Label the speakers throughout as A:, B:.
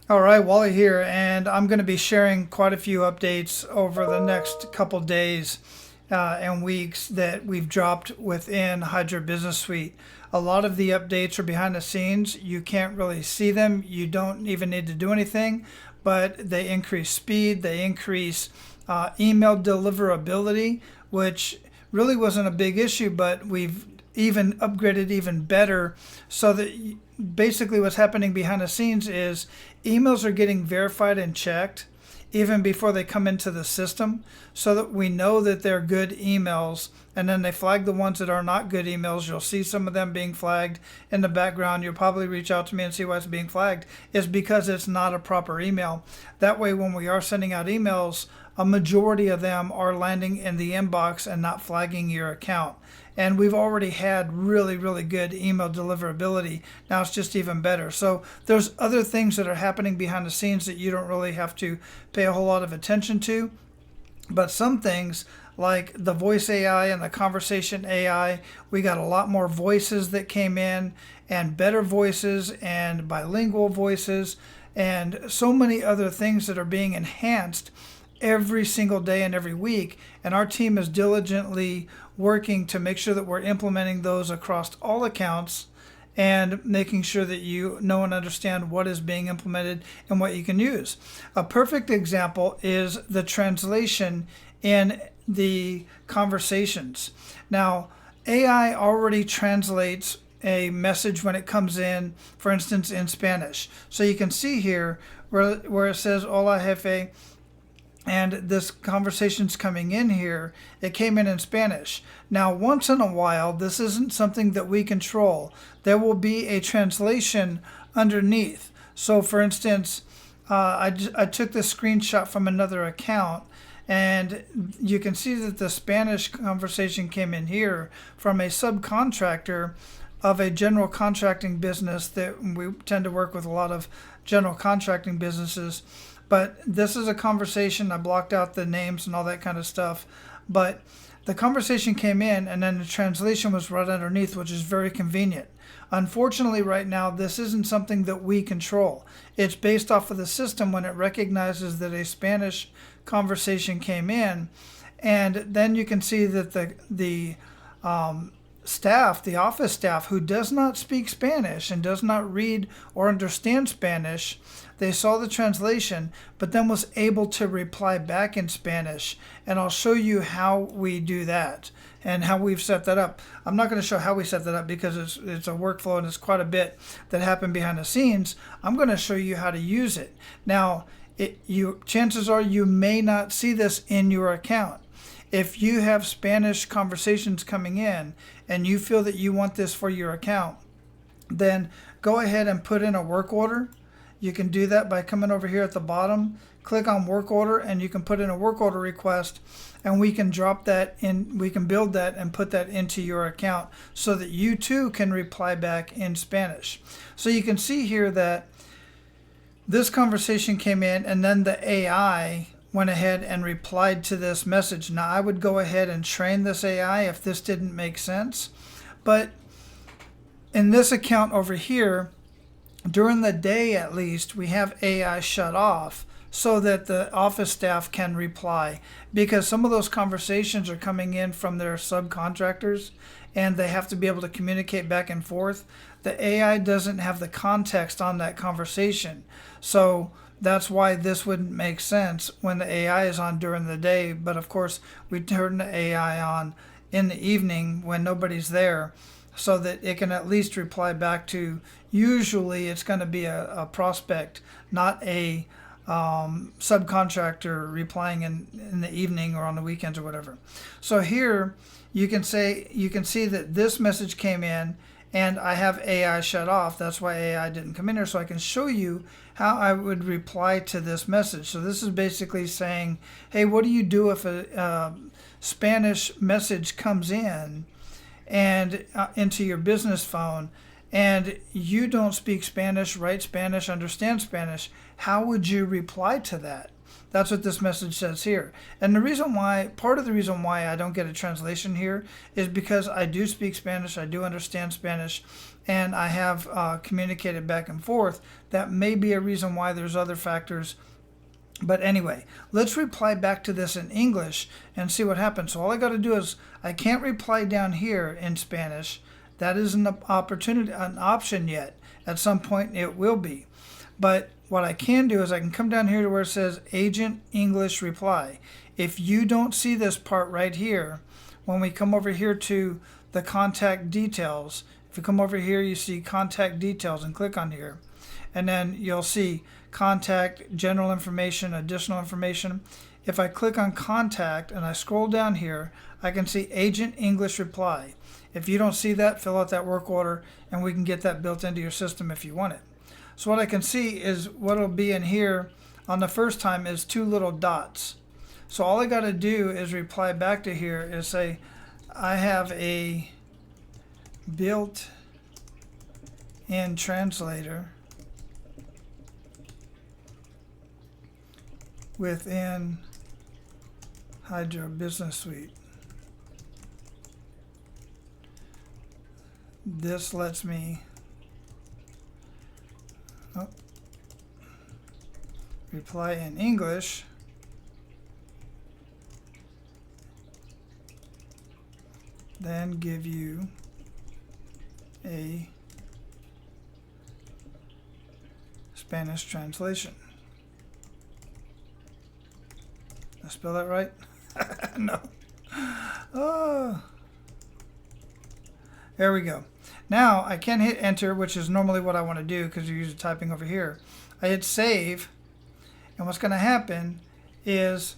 A: All right, Wally here, and I'm going to be sharing quite a few updates over the next couple days and weeks that we've dropped within Hydra Business Suite. A lot of the updates are behind the scenes. You can't really see them. You don't even need to do anything, but they increase speed, they increase email deliverability, which really wasn't a big issue, but we've even upgraded even better so that basically what's happening behind the scenes is emails are getting verified and checked even before they come into the system so that we know that they're good emails, and then they flag the ones that are not good emails. You'll see some of them being flagged in the background. You'll probably reach out to me and see why it's being flagged. It's because it's not a proper email. That way when we are sending out emails, a majority of them are landing in the inbox and not flagging your account. And we've already had really, really good email deliverability. Now it's just even better. So there's other things that are happening behind the scenes that you don't really have to pay a whole lot of attention to. But some things like the voice AI and the conversation AI, we got a lot more voices that came in, and better voices and bilingual voices and so many other things that are being enhanced every single day and every week. And our team is diligently working to make sure that we're implementing those across all accounts and making sure that you know and understand what is being implemented and what you can use. A perfect example is the translation in the conversations. Now, AI already translates a message when it comes in, for instance, in Spanish. So you can see here where it says, Hola, jefe, and this conversation's coming in here, it came in Spanish. Now, once in a while, this isn't something that we control. There will be a translation underneath. So, for instance, I took this screenshot from another account, and you can see that the Spanish conversation came in here from a subcontractor of a general contracting business that we tend to work with a lot of general contracting businesses. But this is a conversation. I blocked out the names and all that kind of stuff. But the conversation came in, and then the translation was right underneath, which is very convenient. Unfortunately, right now, this isn't something that we control. It's based off of the system when it recognizes that a Spanish conversation came in. And then you can see that the staff, the office staff, who does not speak Spanish and does not read or understand Spanish, they saw the translation, but then was able to reply back in Spanish. And I'll show you how we do that and how we've set that up. I'm not going to show how we set that up because it's a workflow and it's quite a bit that happened behind the scenes. I'm going to show you how to use it. Now, chances are you may not see this in your account. If you have Spanish conversations coming in and you feel that you want this for your account, then go ahead and put in a work order. You can do that by coming over here at the bottom, click on work order, and you can put in a work order request, and we can drop that in, we can build that and put that into your account so that you too can reply back in Spanish. So you can see here that this conversation came in, and then the AI went ahead and replied to this message. Now, I would go ahead and train this AI if this didn't make sense. But in this account over here, during the day at least, we have AI shut off so that the office staff can reply, because some of those conversations are coming in from their subcontractors and they have to be able to communicate back and forth. The AI doesn't have the context on that conversation. So that's why this wouldn't make sense when the AI is on during the day. But of course, we turn the AI on in the evening when nobody's there so that it can at least reply back to, usually it's going to be a prospect, not a subcontractor replying in the evening or on the weekends or whatever. So here you can see that this message came in and I have AI shut off. That's why AI didn't come in here. So I can show you how I would reply to this message. So this is basically saying, hey, what do you do if a Spanish message comes in and into your business phone and you don't speak Spanish, write Spanish, understand Spanish? How would you reply to that? That's what this message says here. And part of the reason why I don't get a translation here is because I do speak Spanish, I do understand Spanish, and I have communicated back and forth. That may be a reason why there's other factors. But anyway, let's reply back to this in English and see what happens. So all I got to do is, I can't reply down here in Spanish. That isn't an option yet. At some point it will be. But what I can do is I can come down here to where it says Agent English Reply. If you don't see this part right here, when we come over here to the contact details, if you come over here, you see contact details and click on here. And then you'll see contact, general information, additional information. If I click on contact and I scroll down here, I can see Agent English Reply. If you don't see that, fill out that work order and we can get that built into your system if you want it. So what I can see is what will be in here on the first time is 2 little dots. So all I got to do is reply back to here is say, I have a built-in translator within Hydra Business Suite. This lets me reply in English then give you a Spanish translation. Did I spell that right? No. Oh. There we go. Now I can hit enter, which is normally what I want to do because you're usually typing over here. I hit save, and what's going to happen is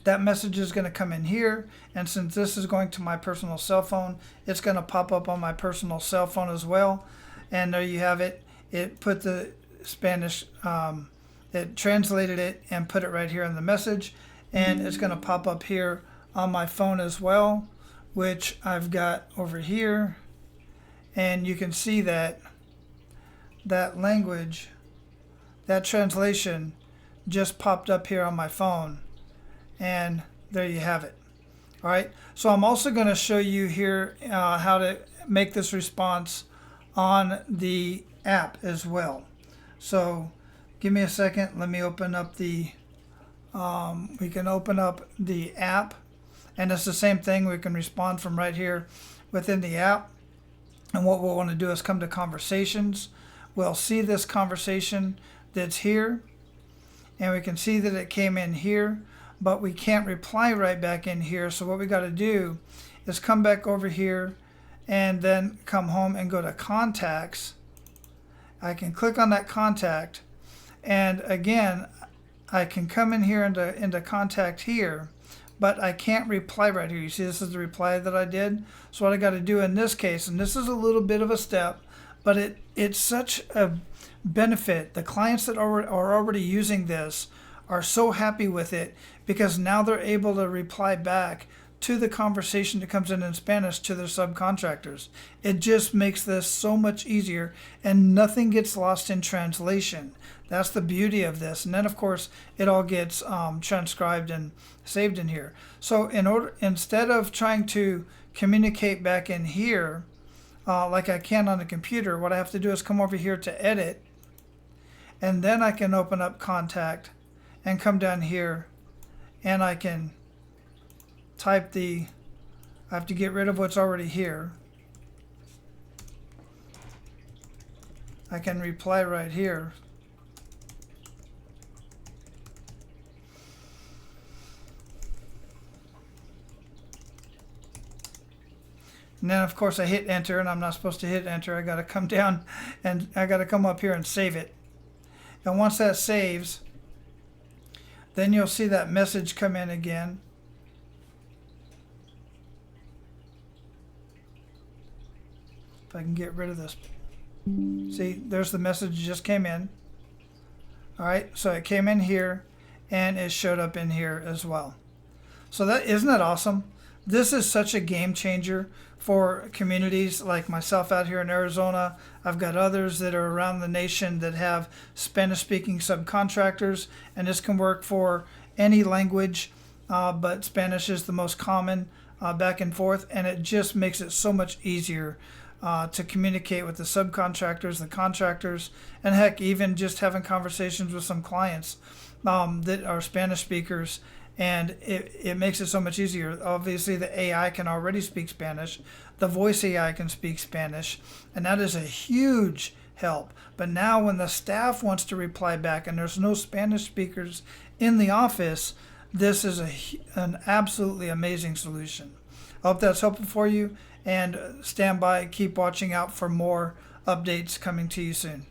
A: that message is going to come in here, and since this is going to my personal cell phone, it's going to pop up on my personal cell phone as well. And there you have it. It put the Spanish, it translated it and put it right here in the message, and it's going to pop up here on my phone as well, which I've got over here. And you can see that that language, that translation just popped up here on my phone. And there you have it. All right. So I'm also going to show you here how to make this response on the app as well. So give me a second. Let me open up the, we can open up the app. And it's the same thing. We can respond from right here within the app. And what we'll want to do is come to conversations. We'll see this conversation that's here. And we can see that it came in here. But we can't reply right back in here. So what we got to do is come back over here and then come home and go to contacts. I can click on that contact. And again, I can come in here into contact here. But I can't reply right here. You see, this is the reply that I did. So what I got to do in this case, and this is a little bit of a step, but it's such a benefit. The clients that are already using this are so happy with it because now they're able to reply back to the conversation that comes in Spanish to their subcontractors. It just makes this so much easier and nothing gets lost in translation. That's the beauty of this. And then of course it all gets transcribed and saved in here. So instead of trying to communicate back in here like I can on the computer, what I have to do is come over here to edit, and then I can open up contact and come down here and I can type I have to get rid of what's already here. I can reply right here. And then of course I hit enter, and I'm not supposed to hit enter. I got to come down and I got to come up here and save it. And once that saves, then you'll see that message come in again. If I can get rid of this. See, there's the message just came in. All right, so it came in here and it showed up in here as well. So isn't that awesome? This is such a game changer for communities like myself out here in Arizona. I've got others that are around the nation that have Spanish-speaking subcontractors, and this can work for any language, but Spanish is the most common back and forth, and it just makes it so much easier to communicate with the subcontractors, the contractors, and heck, even just having conversations with some clients that are Spanish speakers. And it makes it so much easier. Obviously, the AI can already speak Spanish. The voice AI can speak Spanish. And that is a huge help. But now when the staff wants to reply back and there's no Spanish speakers in the office, this is an absolutely amazing solution. I hope that's helpful for you, and stand by, keep watching out for more updates coming to you soon.